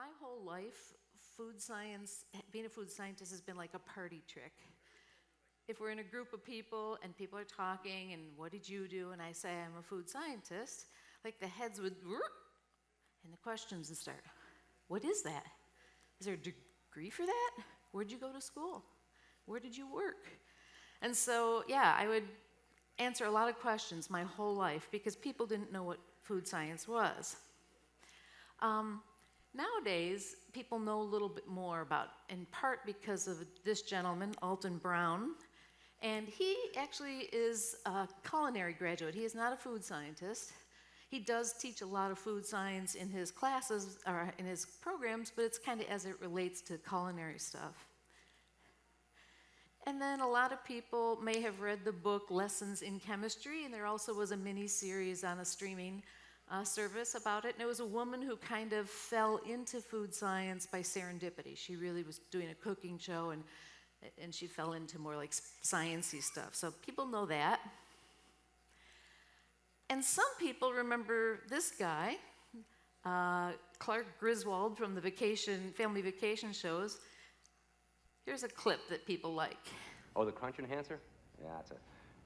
My whole life, food science, being a food scientist has been like a party trick. If we're in a group of people and people are talking and what did you do, and I say I'm a food scientist, like the heads would, and the questions would start. What is that? Is there a degree for that? Where'd you go to school? Where did you work? And so, yeah, I would answer a lot of questions my whole life because people didn't know what food science was. Nowadays, people know a little bit more about, in part because of this gentleman, Alton Brown, and he actually is a culinary graduate. He is not a food scientist. He does teach a lot of food science in his classes, or in his programs, but it's kind of as it relates to culinary stuff. And then a lot of people may have read the book Lessons in Chemistry, and there also was a mini-series on a streaming service about it. And it was a woman who kind of fell into food science by serendipity. She really was doing a cooking show, and she fell into more like science-y stuff. So people know that. And some people remember this guy, Clark Griswold from the family vacation shows. Here's a clip that people like. Oh, the crunch enhancer? Yeah, it's a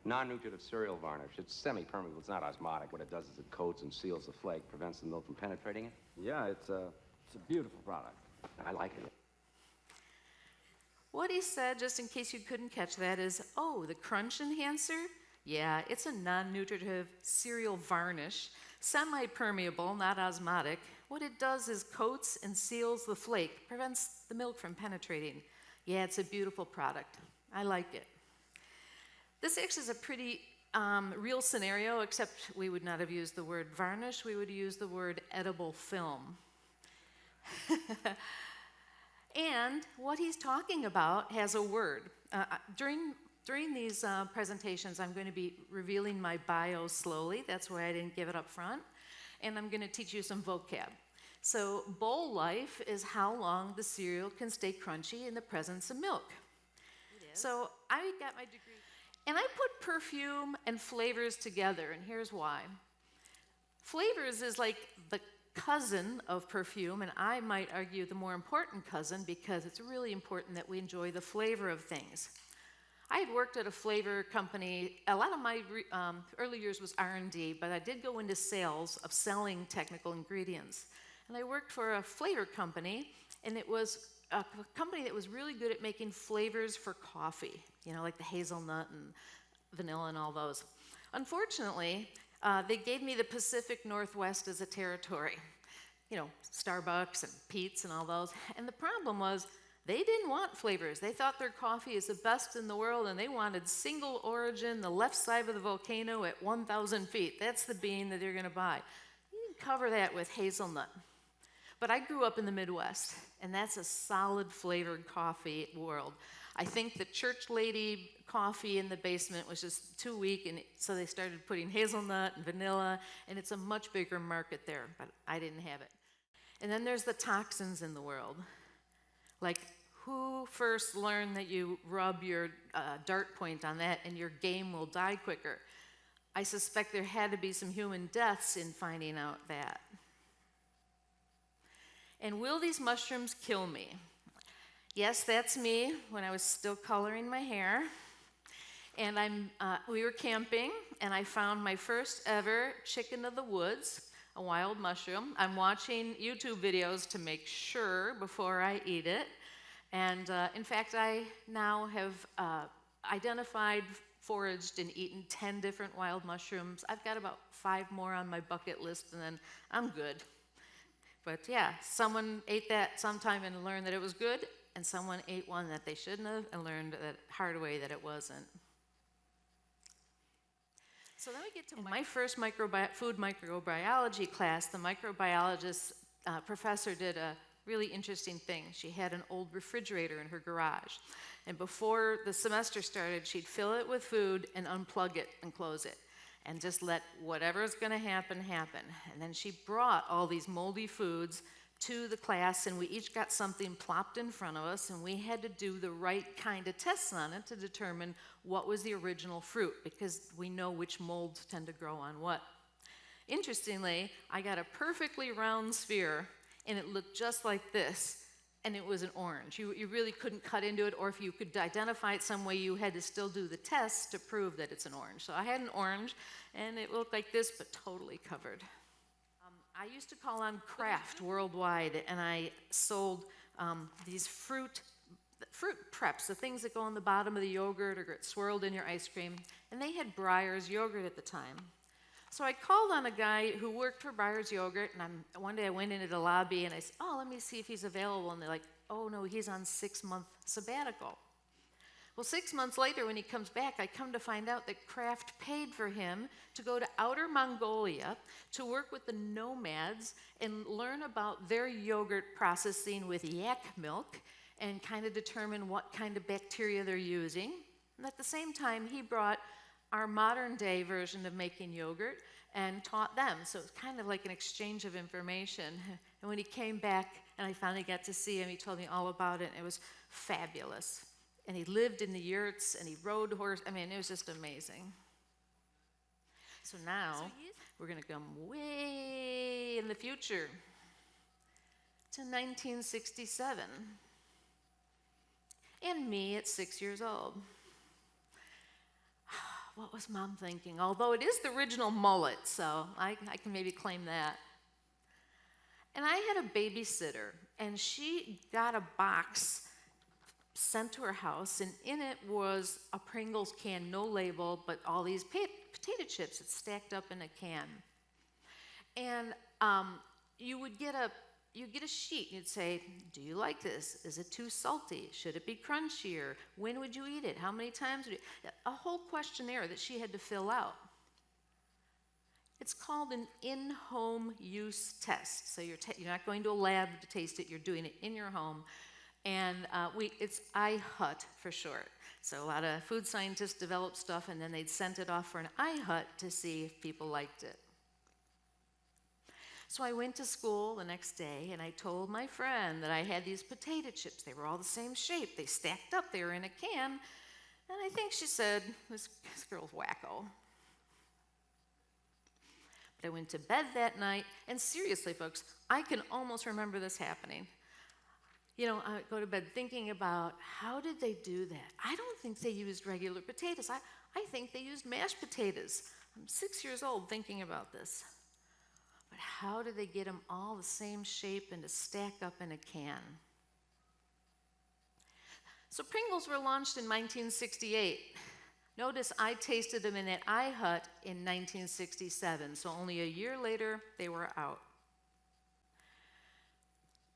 non-nutritive cereal varnish. It's semi-permeable. It's not osmotic. What it does is it coats and seals the flake, prevents the milk from penetrating it. Yeah, it's a beautiful product. I like it. What he said, just in case you couldn't catch that, is, oh, the crunch enhancer? Yeah, it's a non-nutritive cereal varnish, semi-permeable, not osmotic. What it does is coats and seals the flake, prevents the milk from penetrating. Yeah, it's a beautiful product. I like it. This actually is a pretty real scenario, except we would not have used the word varnish. We would use the word edible film. And what he's talking about has a word. During these presentations, I'm going to be revealing my bio slowly. That's why I didn't give it up front. And I'm going to teach you some vocab. So bowl life is how long the cereal can stay crunchy in the presence of milk. So I got my degree. And I put perfume and flavors together, and here's why. Flavors is like the cousin of perfume, and I might argue the more important cousin because it's really important that we enjoy the flavor of things. I had worked at a flavor company. A lot of my early years was R&D, but I did go into sales of selling technical ingredients. And I worked for a flavor company, and it was a company that was really good at making flavors for coffee, you know, like the hazelnut and vanilla and all those. Unfortunately, they gave me the Pacific Northwest as a territory, you know, Starbucks and Pete's and all those. And the problem was they didn't want flavors. They thought their coffee is the best in the world, and they wanted single origin, the left side of the volcano at 1,000 feet. That's the bean that you're going to buy. You can cover that with hazelnut. But I grew up in the Midwest, and that's a solid flavored coffee world. I think the church lady coffee in the basement was just too weak, and so they started putting hazelnut and vanilla, and it's a much bigger market there, but I didn't have it. And then there's the toxins in the world. Like, who first learned that you rub your dart point on that and your game will die quicker? I suspect there had to be some human deaths in finding out that. And will these mushrooms kill me? Yes, that's me when I was still coloring my hair. And we were camping, and I found my first ever chicken of the woods, a wild mushroom. I'm watching YouTube videos to make sure before I eat it. And in fact, I now have identified, foraged, and eaten 10 different wild mushrooms. I've got about 5 more on my bucket list, and then I'm good. But yeah, someone ate that sometime and learned that it was good, and someone ate one that they shouldn't have and learned that hard way that it wasn't. So then we get to my first food microbiology class. The microbiologist professor did a really interesting thing. She had an old refrigerator in her garage, and before the semester started, she'd fill it with food and unplug it and close it, and just let whatever's going to happen, happen. And then she brought all these moldy foods to the class, and we each got something plopped in front of us, and we had to do the right kind of tests on it to determine what was the original fruit, because we know which molds tend to grow on what. Interestingly, I got a perfectly round sphere, and it looked just like this, and it was an orange. You really couldn't cut into it, or if you could identify it some way, you had to still do the test to prove that it's an orange. So I had an orange, and it looked like this, but totally covered. I used to call on Kraft worldwide, and I sold these fruit preps, the things that go on the bottom of the yogurt or get swirled in your ice cream, and they had Breyer's yogurt at the time. So I called on a guy who worked for Breyer's Yogurt, and one day I went into the lobby and I said, oh, let me see if he's available. And they're like, oh no, he's on 6-month sabbatical. Well, 6 months later when he comes back, I come to find out that Kraft paid for him to go to outer Mongolia to work with the nomads and learn about their yogurt processing with yak milk and kind of determine what kind of bacteria they're using. And at the same time, he brought our modern day version of making yogurt and taught them. So it's kind of like an exchange of information. And when he came back and I finally got to see him, he told me all about it. And it was fabulous. And he lived in the yurts and he rode horse. I mean, it was just amazing. So now we're going to come way in the future to 1967. And me at 6 years old. What was Mom thinking? Although it is the original mullet, so I can maybe claim that. And I had a babysitter, and she got a box sent to her house, and in it was a Pringles can, no label, but all these potato chips that stacked up in a can. And you would get a sheet. You'd say, do you like this? Is it too salty? Should it be crunchier? When would you eat it? How many times would you? A whole questionnaire that she had to fill out. It's called an in-home use test. So you're not going to a lab to taste it. You're doing it in your home. And it's iHut for short. So a lot of food scientists developed stuff, and then they'd send it off for an iHut to see if people liked it. So I went to school the next day, and I told my friend that I had these potato chips. They were all the same shape. They stacked up. They were in a can. And I think she said, this girl's wacko. But I went to bed that night, and seriously, folks, I can almost remember this happening. You know, I would go to bed thinking about, how did they do that? I don't think they used regular potatoes. I think they used mashed potatoes. I'm 6 years old thinking about this. But how did they get them all the same shape and to stack up in a can? So Pringles were launched in 1968. Notice I tasted them in that iHut in 1967, so only a year later they were out.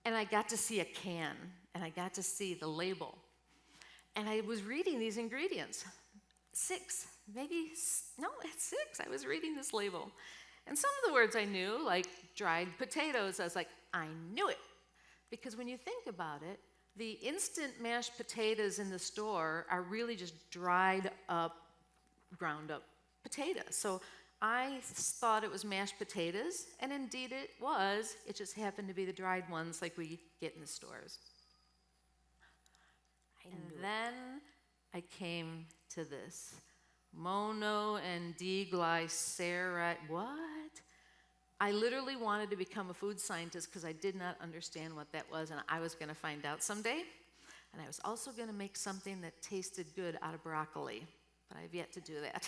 And I got to see a can, and I got to see the label. And I was reading these ingredients. 6, maybe, no, it's 6. I was reading this label. And some of the words I knew, like dried potatoes, I was like, I knew it. Because when you think about it, the instant mashed potatoes in the store are really just dried up, ground up potatoes. So I thought it was mashed potatoes, and indeed it was. It just happened to be the dried ones like we get in the stores. And then I came to this. Mono and diglyceride, what? I literally wanted to become a food scientist because I did not understand what that was, and I was going to find out someday. And I was also going to make something that tasted good out of broccoli, but I've yet to do that.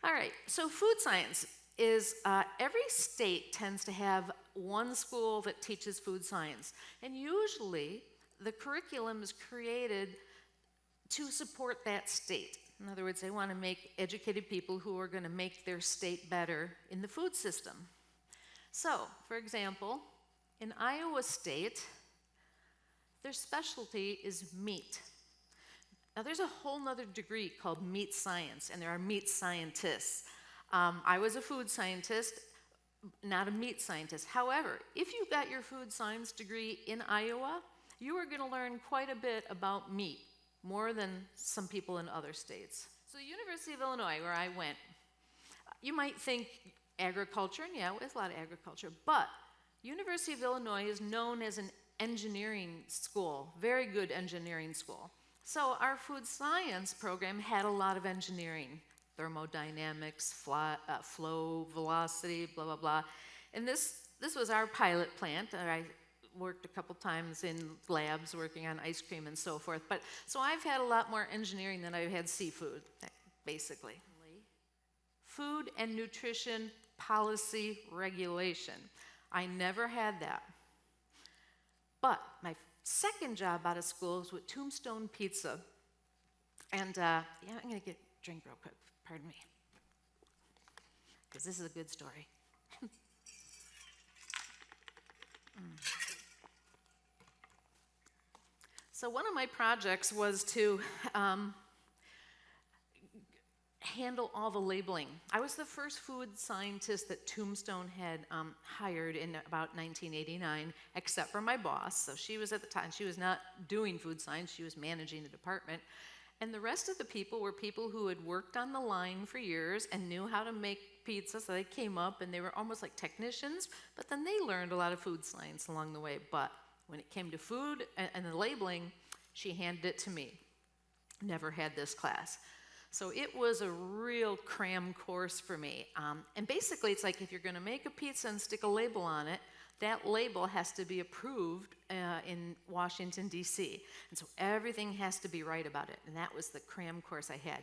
All right, so food science is, every state tends to have one school that teaches food science, and usually the curriculum is created to support that state. In other words, they want to make educated people who are going to make their state better in the food system. So, for example, in Iowa State, their specialty is meat. Now, there's a whole nother degree called meat science, and there are meat scientists. I was a food scientist, not a meat scientist. However, if you got your food science degree in Iowa, you are going to learn quite a bit about meat, more than some people in other states. So the University of Illinois, where I went, you might think agriculture, and yeah, there's a lot of agriculture, but University of Illinois is known as an engineering school, very good engineering school. So our food science program had a lot of engineering, thermodynamics, flow, velocity, blah, blah, blah. And this was our pilot plant. I worked a couple times in labs working on ice cream and so forth. But so I've had a lot more engineering than I've had seafood, basically. Food and nutrition policy regulation. I never had that. But my second job out of school was with Tombstone Pizza. And yeah, I'm going to get a drink real quick. Pardon me. Because this is a good story. So one of my projects was to handle all the labeling. I was the first food scientist that Tombstone had hired in about 1989, except for my boss. So she was at the time, she was not doing food science, she was managing the department. And the rest of the people were people who had worked on the line for years and knew how to make pizza, so they came up and they were almost like technicians, but then they learned a lot of food science along the way. But when it came to food and the labeling, she handed it to me. Never had this class. So it was a real cram course for me. And basically, it's like if you're going to make a pizza and stick a label on it, that label has to be approved in Washington, D.C. And so everything has to be right about it. And that was the cram course I had.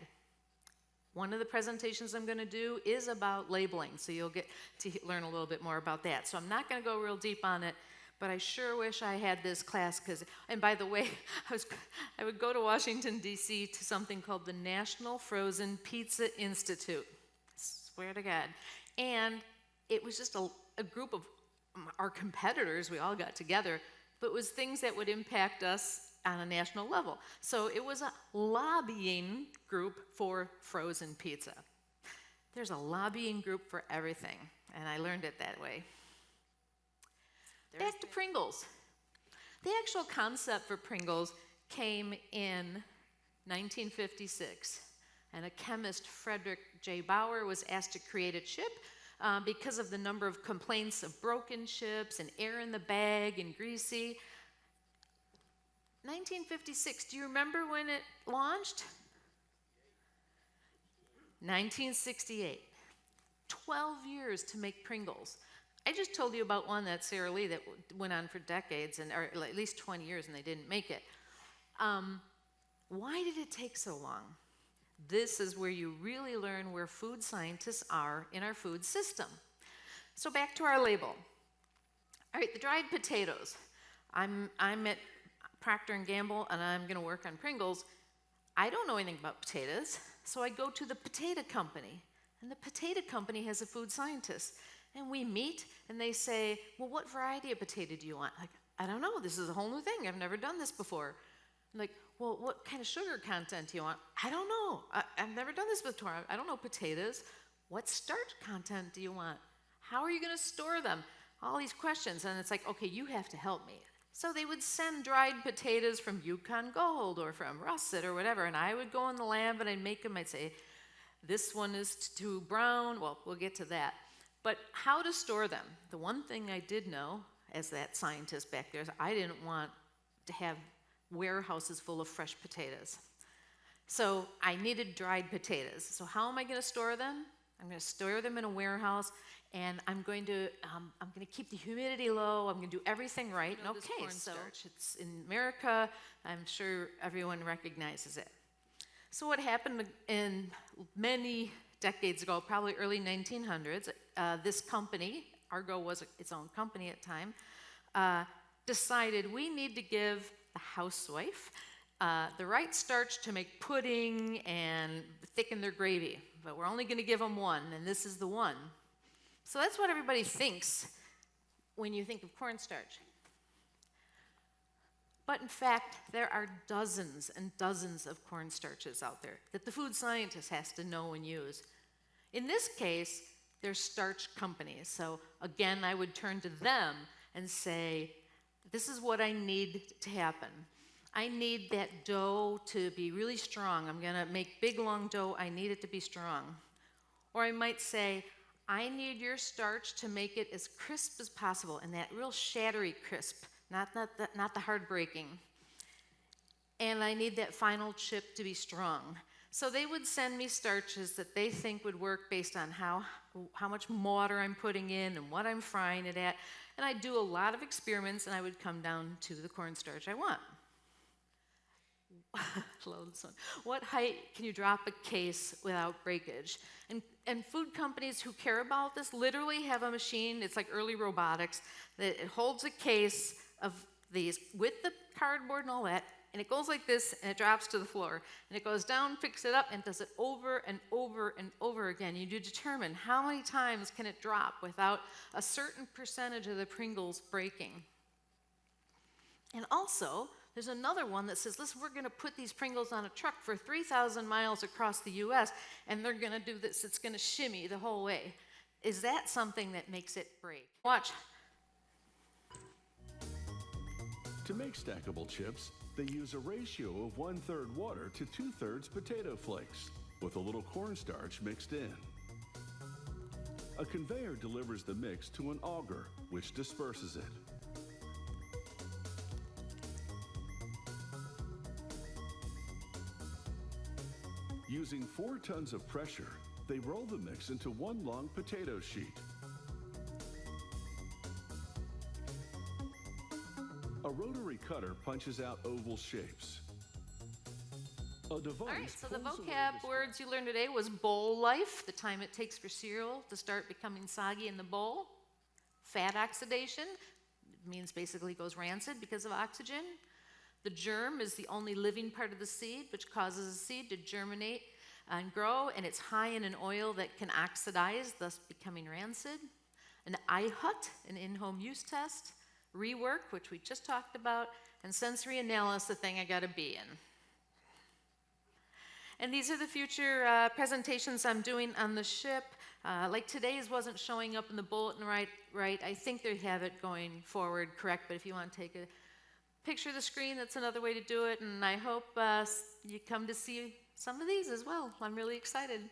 One of the presentations I'm going to do is about labeling, so you'll get to learn a little bit more about that. So I'm not going to go real deep on it, but I sure wish I had this class, and by the way, I would go to Washington, D.C. to something called the National Frozen Pizza Institute. I swear to God. And it was just a group of our competitors, we all got together, but it was things that would impact us on a national level. So it was a lobbying group for frozen pizza. There's a lobbying group for everything, and I learned it that way. Back to Pringles. The actual concept for Pringles came in 1956, and a chemist, Frederick J. Bauer, was asked to create a chip because of the number of complaints of broken chips and air in the bag and greasy. 1956, do you remember when it launched? 1968. 12 years to make Pringles. I just told you about one that Sara Lee that went on for decades, or at least 20 years, and they didn't make it. Why did it take so long? This is where you really learn where food scientists are in our food system. So back to our label. All right, the dried potatoes. I'm at Procter & Gamble, and I'm going to work on Pringles. I don't know anything about potatoes, so I go to the potato company, and the potato company has a food scientist. And we meet, and they say, well, what variety of potato do you want? Like, I don't know. This is a whole new thing. I've never done this before. I'm like, well, what kind of sugar content do you want? I don't know. I've never done this before. I don't know potatoes. What starch content do you want? How are you going to store them? All these questions. And it's like, okay, you have to help me. So they would send dried potatoes from Yukon Gold or from Russet or whatever, and I would go in the lab and I'd make them. I'd say, this one is too brown. Well, we'll get to that. But how to store them. The one thing I did know, as that scientist back there, is I didn't want to have warehouses full of fresh potatoes. So I needed dried potatoes. So how am I going to store them? I'm going to store them in a warehouse, and I'm going to keep the humidity low. I'm going to do everything right. And okay, cornstarch. It's in America. I'm sure everyone recognizes it. So what happened in many decades ago, probably early 1900s, this company, Argo was its own company at the time, decided we need to give the housewife the right starch to make pudding and thicken their gravy, but we're only going to give them one, and this is the one. So that's what everybody thinks when you think of cornstarch. But in fact, there are dozens and dozens of cornstarches out there that the food scientist has to know and use. In this case, they're starch companies. So again, I would turn to them and say, this is what I need to happen. I need that dough to be really strong. I'm going to make big, long dough. I need it to be strong. Or I might say, I need your starch to make it as crisp as possible, and that real shattery crisp, not the hard breaking. And I need that final chip to be strong. So they would send me starches that they think would work based on how much water I'm putting in and what I'm frying it at. And I'd do a lot of experiments, and I would come down to the cornstarch I want. Love this one. What height can you drop a case without breakage? And food companies who care about this literally have a machine, it's like early robotics, that it holds a case of these with the cardboard and all that, and it goes like this, and it drops to the floor. And it goes down, picks it up, and does it over and over and over again. You do determine how many times can it drop without a certain percentage of the Pringles breaking. And also, there's another one that says, listen, we're going to put these Pringles on a truck for 3,000 miles across the U.S., and they're going to do this. It's going to shimmy the whole way. Is that something that makes it break? Watch. To make stackable chips, they use a ratio of 1/3 water to 2/3 potato flakes, with a little cornstarch mixed in. A conveyor delivers the mix to an auger, which disperses it. Using 4 tons of pressure, they roll the mix into one long potato sheet. A rotary cutter punches out oval shapes. A device. All right, so the pulls away vocab the words you learned today was bowl life, the time it takes for cereal to start becoming soggy in the bowl. Fat oxidation, it means basically goes rancid because of oxygen. The germ is the only living part of the seed, which causes the seed to germinate and grow, and it's high in an oil that can oxidize, thus becoming rancid. An IHUT, an in-home use test. Rework, which we just talked about, and sensory analysis, the thing I got to be in. And these are the future presentations I'm doing on the ship. Like today's wasn't showing up in the bulletin right. I think they have it going forward correct, but if you want to take a picture of the screen, that's another way to do it, and I hope you come to see some of these as well. I'm really excited.